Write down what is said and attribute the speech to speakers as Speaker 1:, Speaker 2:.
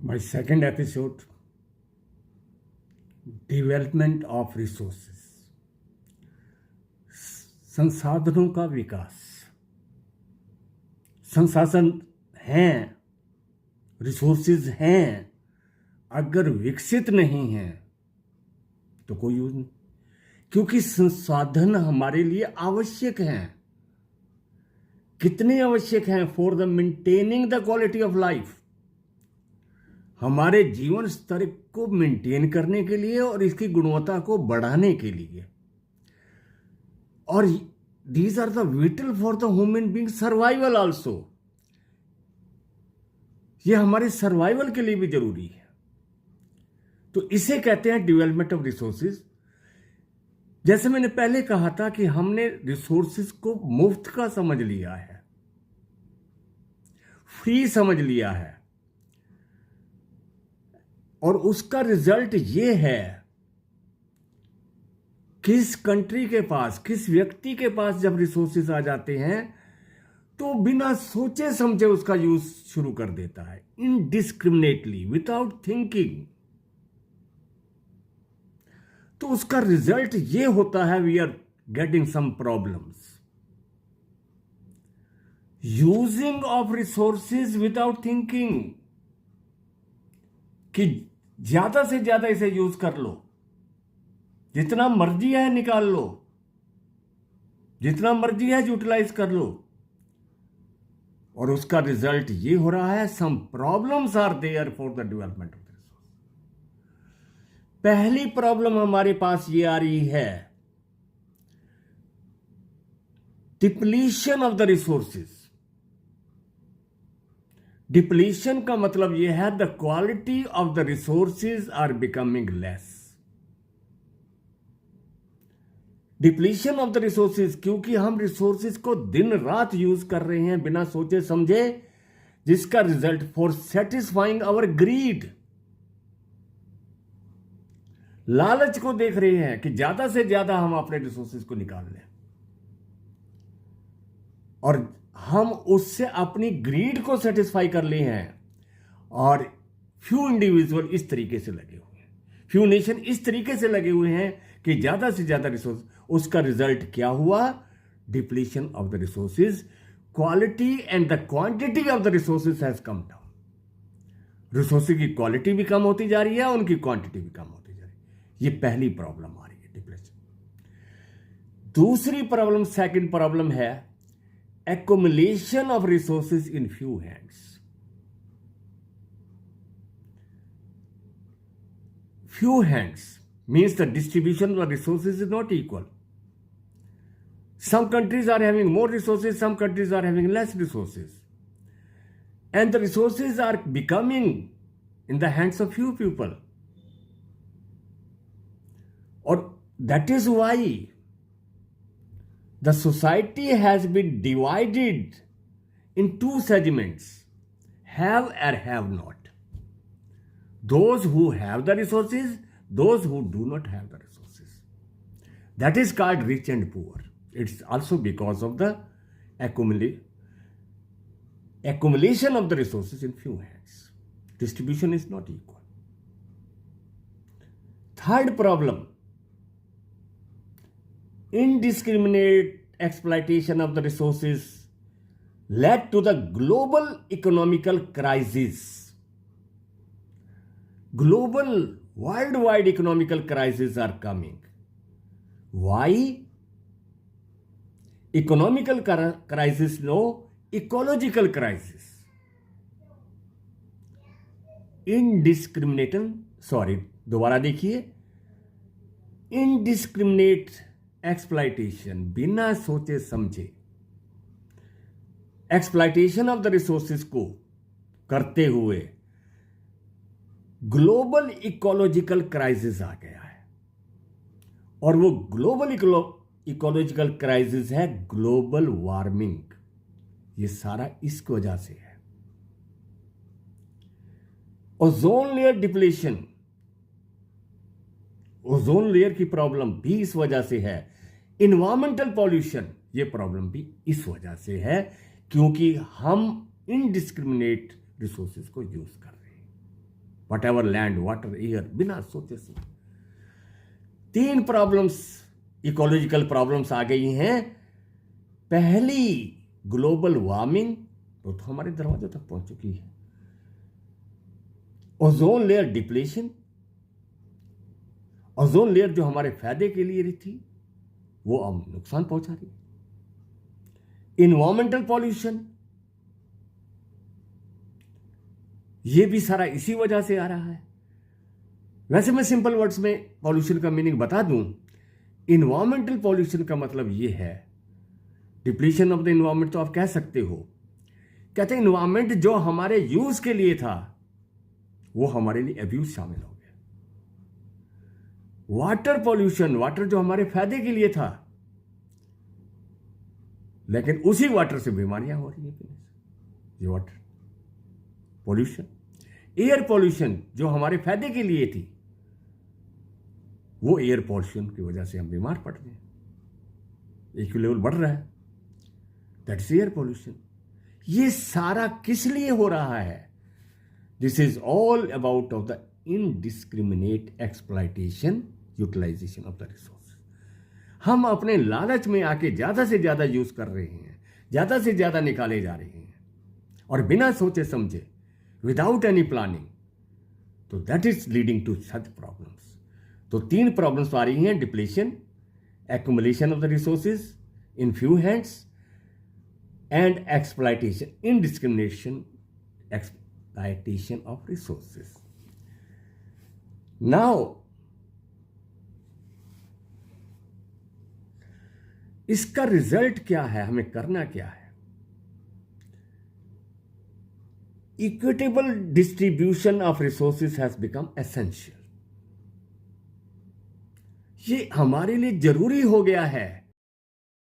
Speaker 1: My second episode, development of resources, संसाधनों का विकास। संसाधन हैं, रिसोर्सेज हैं, अगर विकसित नहीं हैं तो कोई यूज नहीं, क्योंकि संसाधन हमारे लिए आवश्यक हैं। कितने आवश्यक हैं? For the maintaining the quality of life, हमारे जीवन स्तर को मेंटेन करने के लिए और इसकी गुणवत्ता को बढ़ाने के लिए। और these are the vital for the human being survival also, ये हमारे सर्वाइवल के लिए भी जरूरी है। तो इसे कहते हैं डेवलपमेंट ऑफ रिसोर्सेज। जैसे मैंने पहले कहा था कि हमने रिसोर्सेज को मुफ्त का समझ लिया है, फ्री समझ लिया है, और उसका रिजल्ट ये है, किस कंट्री के पास, किस व्यक्ति के पास जब रिसोर्सेज आ जाते हैं तो बिना सोचे समझे उसका यूज शुरू कर देता है, इनडिस्क्रिमिनेटली, विदाउट थिंकिंग। तो उसका रिजल्ट ये होता है, we are getting some problems. Using of resources without thinking, कि ज्यादा से ज्यादा इसे यूज कर लो, जितना मर्जी है निकाल लो, जितना मर्जी है यूटिलाइज कर लो, और उसका रिजल्ट ये हो रहा है, some problems are there for the development of resource. पहली प्रॉब्लम हमारे पास ये आ रही है, depletion of the resources. Depletion का मतलब यह है, the quality of the resources are becoming less. Depletion of the resources, क्योंकि हम रिसोर्सेज को दिन रात यूज कर रहे हैं बिना सोचे समझे, जिसका result for satisfying our greed, लालच को देख रहे हैं कि ज्यादा से ज्यादा हम अपने रिसोर्सेज को निकाल लें, और हम उससे अपनी ग्रीड को सेटिस्फाई कर लिए हैं। और फ्यू इंडिविजुअल इस तरीके से लगे हुए हैं, फ्यू नेशन इस तरीके से लगे हुए हैं कि ज्यादा से ज्यादा रिसोर्स। उसका रिजल्ट क्या हुआ? Depletion of the resources, quality and the quantity of the resources has come down. Resources की क्वालिटी भी कम होती जा रही है, उनकी क्वांटिटी भी कम होती जा रही है। ये पहली प्रॉब्लम आ रही है, डिप्लीशन। दूसरी प्रॉब्लम, सेकंड प्रॉब्लम है, accumulation of resources in few hands. Few hands means the distribution of resources is not equal. Some countries are having more resources, some countries are having less resources. And the resources are becoming in the hands of few people. Or that is why the society has been divided in two segments, have or have not. Those who have the resources, those who do not have the resources. That is called rich and poor. It's also because of the accumulation of the resources in few hands. Distribution is not equal. Third problem, indiscriminate exploitation of the resources led to the global economical crisis. Global, worldwide economical crises are coming. Why? Economical crisis, no, ecological crisis. दोबारा देखिए, indiscriminate exploitation, बिना सोचे समझे exploitation of the resources को करते हुए global ecological crisis आ गया है। और वो ग्लोबल इकोलॉजिकल क्राइसिस है ग्लोबल वार्मिंग। ये सारा इसकी वजह से है। Ozone layer depletion, ozone layer की प्रॉब्लम भी इस वजह से है। इन्वायरमेंटल पॉल्यूशन, ये प्रॉब्लम भी इस वजह से है, क्योंकि हम इनडिस्क्रिमिनेट रिसोर्सेज को यूज कर रहे हैं। What ever land water air, बिना सोचे समझे। 3 प्रॉब्लम्स, इकोलॉजिकल प्रॉब्लम्स आ गई हैं। पहली ग्लोबल वार्मिंग तो हमारे दरवाजों तक पहुंच चुकी है। Ozone layer depletion, ozone layer जो हमारे फायदे के लिए थी वो अब नुकसान पहुंचा रही है। इन्वायरमेंटल पॉल्यूशन, ये भी सारा इसी वजह से आ रहा है। वैसे मैं सिंपल वर्ड्स में पॉल्यूशन का मीनिंग बता दूं। इन्वायरमेंटल पॉल्यूशन का मतलब ये है, डिप्लीशन ऑफ द इन्वायरमेंट तो आप कह सकते हो। कहते हैं इन्वायरमेंट जो हमारे यूज के लिए था वो हमारे लिए अब्यूज शामिल हो गया। वाटर पॉल्यूशन, वाटर जो हमारे फायदे के लिए था, लेकिन उसी वाटर से बीमारियां हो रही है पीने से, ये वाटर पॉल्यूशन। एयर पॉल्यूशन जो हमारे फायदे के लिए थी, वो एयर पॉल्यूशन की वजह से हम बीमार पड़ रहे हैं, एक्यू लेवल बढ़ रहा है, दैट्स एयर पॉल्यूशन। ये सारा किस लिए हो रहा है? This is all about of the indiscriminate exploitation utilisation of the resource. हम अपने लालच में आके ज्यादा से ज्यादा यूज कर रहे हैं, ज्यादा से ज्यादा निकाले जा रहे हैं, और बिना सोचे समझे, विदाउट एनी प्लानिंग, तो that is leading to such problems. तो 3 प्रॉब्लम्स आ रही हैं, depletion, accumulation of the resources in few hands, and exploitation, indiscrimination exploitation of resources. Now इसका रिजल्ट क्या है, हमें करना क्या है? Equitable distribution of resources has become essential. ये हमारे लिए जरूरी हो गया है